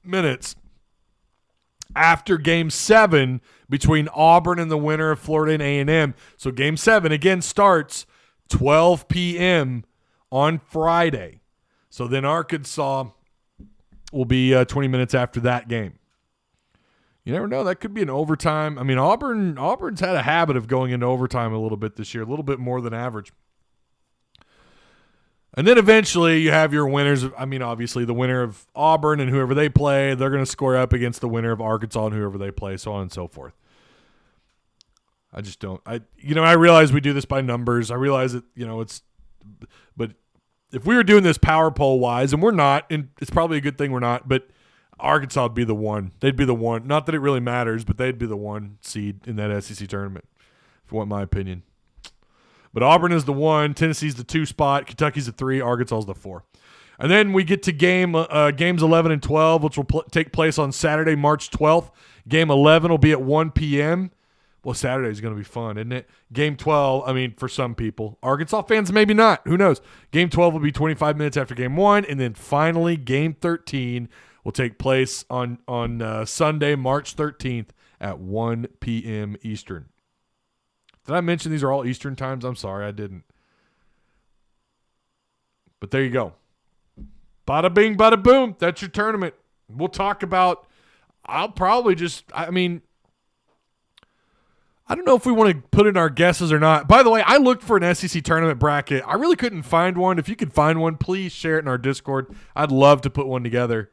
minutes after game 7 between Auburn and the winner of Florida and A&M. So game 7 again starts 12 p.m. on Friday. So then Arkansas will be 20 minutes after that game. You never know. That could be an overtime. I mean, Auburn's had a habit of going into overtime a little bit this year, a little bit more than average. And then eventually you have your winners. I mean, obviously the winner of Auburn and whoever they play, they're going to score up against the winner of Arkansas and whoever they play, so on and so forth. I just don't. I realize we do this by numbers. I realize that, but if we were doing this power poll wise, and we're not, and it's probably a good thing we're not, but Arkansas would be the one. They'd be the one. Not that it really matters, but they'd be the 1 seed in that SEC tournament. if you want my opinion. But Auburn is the 1, Tennessee's the 2 spot, Kentucky's the 3, Arkansas's the 4. And then we get to games 11 and 12, which will take place on Saturday, March 12th. Game 11 will be at 1 p.m. Well, Saturday's going to be fun, isn't it? Game 12, I mean, for some people. Arkansas fans, maybe not. Who knows? Game 12 will be 25 minutes after Game 1. And then finally, Game 13 will take place on Sunday, March 13th at 1 p.m. Eastern. Did I mention these are all Eastern times? I'm sorry, I didn't. But there you go. Bada bing, bada boom. That's your tournament. We'll talk about – I'll probably just – I mean – I don't know if we want to put in our guesses or not. By the way, I looked for an SEC tournament bracket. I really couldn't find one. If you could find one, please share it in our Discord. I'd love to put one together.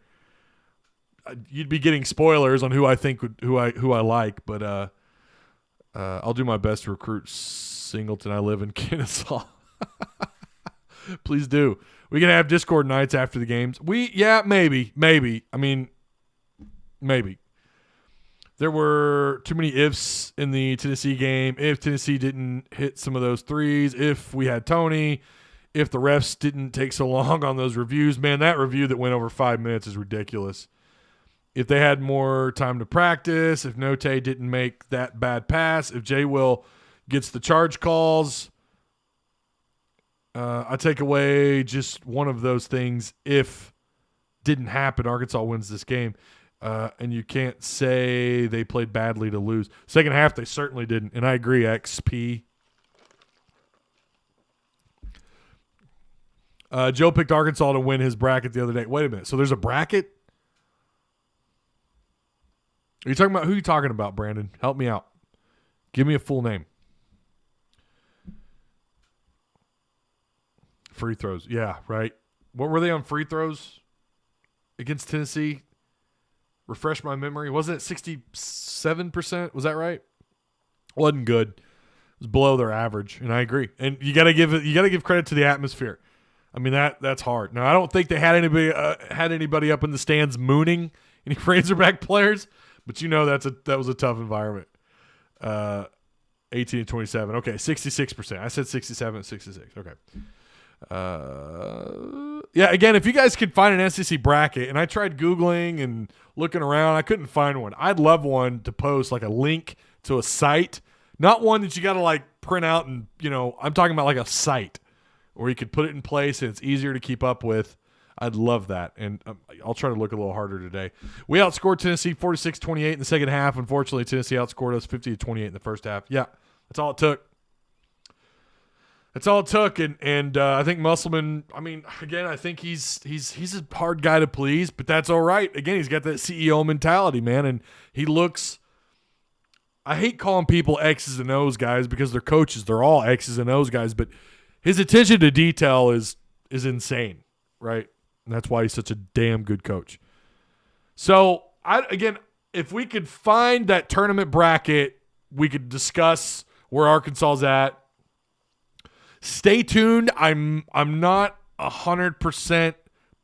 You'd be getting spoilers on who I think who I like, but I'll do my best to recruit Singleton. I live in Kennesaw. Please do. We can have Discord nights after the games. Maybe. I mean, maybe. There were too many ifs in the Tennessee game. If Tennessee didn't hit some of those threes, if we had Tony, if the refs didn't take so long on those reviews. Man, that review that went over 5 minutes is ridiculous. If they had more time to practice, if Note didn't make that bad pass, if J. Will gets the charge calls, I take away just one of those things. If didn't happen, Arkansas wins this game. And you can't say they played badly to lose. Second half, they certainly didn't. And I agree, XP. Joe picked Arkansas to win his bracket the other day. Wait a minute. So there's a bracket? Are you talking about – who are you talking about, Brandon? Help me out. Give me a full name. Free throws. Yeah, right. What were they on free throws against Tennessee? Refresh my memory. Wasn't it 67%? Was that right? Wasn't good. It was below their average, and I agree. And you got to give credit to the atmosphere. I mean that's hard. Now I don't think they had anybody up in the stands mooning any Razorback players, but that was a tough environment. 18 and 27. Okay, 66%. I said 67 and 66. Okay. Yeah, again, if you guys could find an SEC bracket, and I tried Googling and looking around, I couldn't find one. I'd love one to post, like a link to a site, not one that you got to like print out and, I'm talking about like a site where you could put it in place and it's easier to keep up with. I'd love that, and I'll try to look a little harder today. We outscored Tennessee 46-28 in the second half. Unfortunately, Tennessee outscored us 50-28 in the first half. Yeah, that's all it took. That's all it took, and I think Musselman. I mean, again, I think he's a hard guy to please, but that's all right. Again, he's got that CEO mentality, man, and he looks. I hate calling people X's and O's guys because they're coaches. They're all X's and O's guys, but his attention to detail is insane, right? And that's why he's such a damn good coach. So, if we could find that tournament bracket, we could discuss where Arkansas's at. Stay tuned. I'm not 100%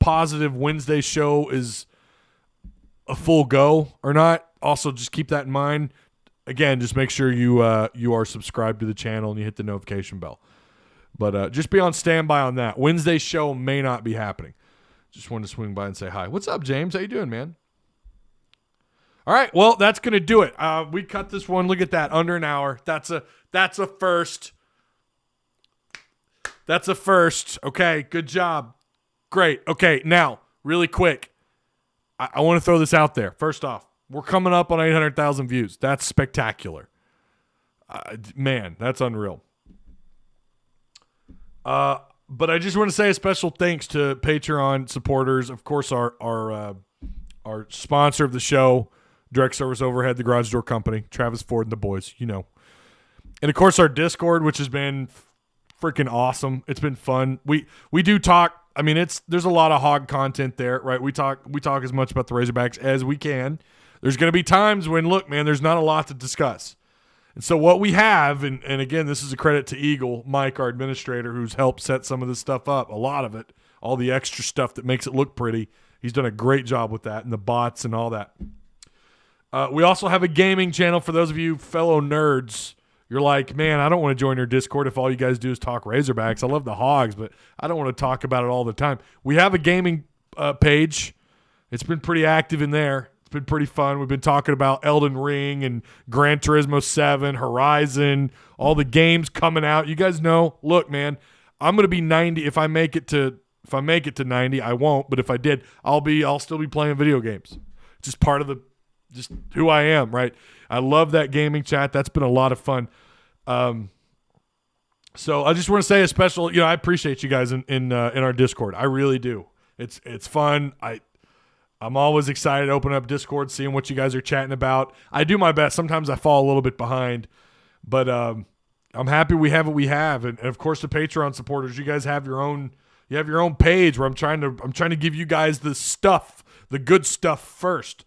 positive Wednesday's show is a full go or not. Also, just keep that in mind. Again, just make sure you are subscribed to the channel and you hit the notification bell. But just be on standby on that. Wednesday's show may not be happening. Just wanted to swing by and say hi. What's up, James? How you doing, man? All right. Well, that's gonna do it. We cut this one. Look at that, under an hour. That's a first. That's a first. Okay, good job. Great. Okay, now, really quick, I want to throw this out there. First off, we're coming up on 800,000 views. That's spectacular. Man, that's unreal. But I just want to say a special thanks to Patreon supporters. Of course, our sponsor of the show, Direct Service Overhead, the Garage Door Company, Travis Ford and the boys, And, of course, our Discord, which has been freaking awesome. It's been fun. We do talk. I mean, there's a lot of hog content there, right? We talk as much about the Razorbacks as we can. There's going to be times when, look, man, there's not a lot to discuss. And so what we have, and again, this is a credit to Eagle, Mike, our administrator, who's helped set some of this stuff up, a lot of it, all the extra stuff that makes it look pretty. He's done a great job with that and the bots and all that. We also have a gaming channel for those of you fellow nerds. you're like, man, I don't want to join your Discord if all you guys do is talk Razorbacks. I love the Hogs, but I don't want to talk about it all the time. We have a gaming page. It's been pretty active in there. It's been pretty fun. We've been talking about Elden Ring and Gran Turismo 7, Horizon, all the games coming out. You guys know, look, man, I'm going to be 90 if I make it to 90. I won't, but if I did, I'll still be playing video games. Just part of just who I am, right? I love that gaming chat. That's been a lot of fun. So I just want to say a special, I appreciate you guys in our Discord. I really do. It's fun. I'm always excited to open up Discord, seeing what you guys are chatting about. I do my best. Sometimes I fall a little bit behind, but I'm happy we have what we have. And of course, the Patreon supporters, you guys have your own page where I'm trying to give you guys the good stuff first.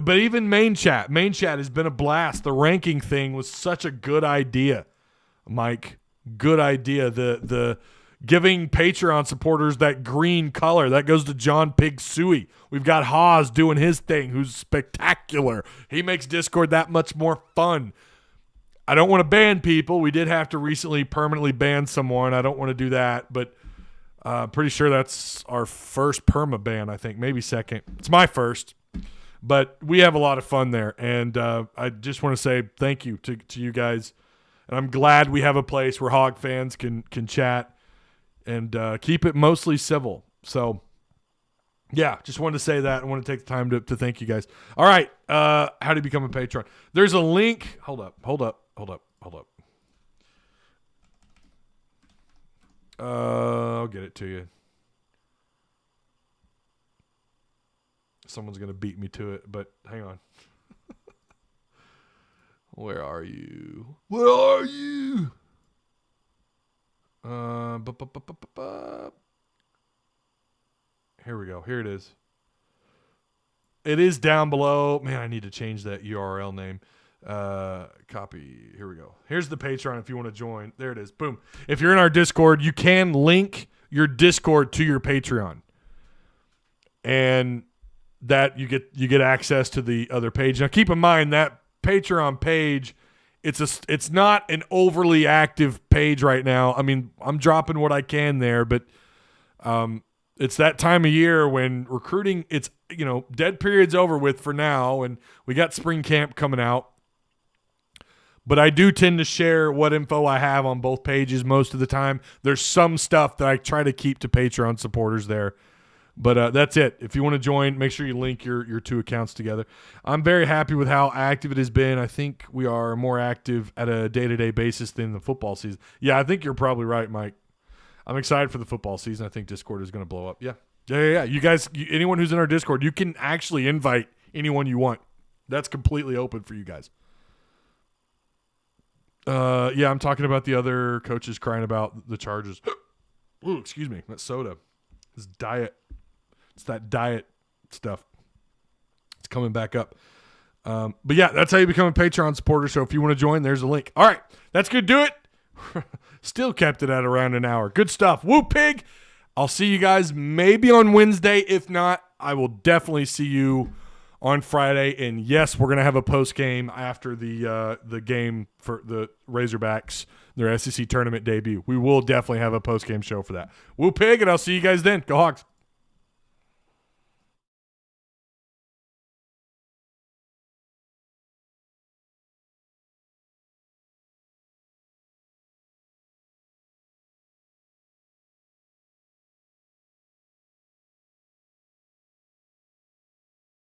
But even main chat has been a blast. The ranking thing was such a good idea, Mike. Good idea. The giving Patreon supporters that green color, that goes to John Pig Suey. We've got Haas doing his thing, who's spectacular. He makes Discord that much more fun. I don't want to ban people. We did have to recently permanently ban someone. I don't want to do that, but pretty sure that's our first perma ban, I think. Maybe second. It's my first. But we have a lot of fun there, and I just want to say thank you to you guys. And I'm glad we have a place where Hog fans can chat and keep it mostly civil. So, yeah, just wanted to say that. I want to take the time to thank you guys. All right, how to become a patron. There's a link. Hold up. I'll get it to you. Someone's going to beat me to it, but hang on. Where are you? Here we go. Here it is. It is down below. Man, I need to change that URL name. Copy. Here we go. Here's the Patreon if you want to join. There it is. Boom. If you're in our Discord, you can link your Discord to your Patreon. And that you get access to the other page. Now keep in mind that Patreon page, it's not an overly active page right now. I mean, I'm dropping what I can there, but it's that time of year when recruiting, it's dead period's over with for now, and we got spring camp coming out. But I do tend to share what info I have on both pages most of the time. There's some stuff that I try to keep to Patreon supporters there. But that's it. If you want to join, make sure you link your two accounts together. I'm very happy with how active it has been. I think we are more active at a day-to-day basis than the football season. Yeah, I think you're probably right, Mike. I'm excited for the football season. I think Discord is going to blow up. Yeah. You guys, anyone who's in our Discord, you can actually invite anyone you want. That's completely open for you guys. Yeah, I'm talking about the other coaches crying about the charges. Ooh, excuse me. That soda. This diet. It's that diet stuff. It's coming back up. But yeah, that's how you become a Patreon supporter. So if you want to join, there's a link. All right, that's going to do it. Still kept it at around an hour. Good stuff. Woo pig. I'll see you guys maybe on Wednesday. If not, I will definitely see you on Friday. And yes, we're going to have a post game after the game for the Razorbacks, their SEC tournament debut. We will definitely have a post game show for that. Woo pig, and I'll see you guys then. Go Hogs.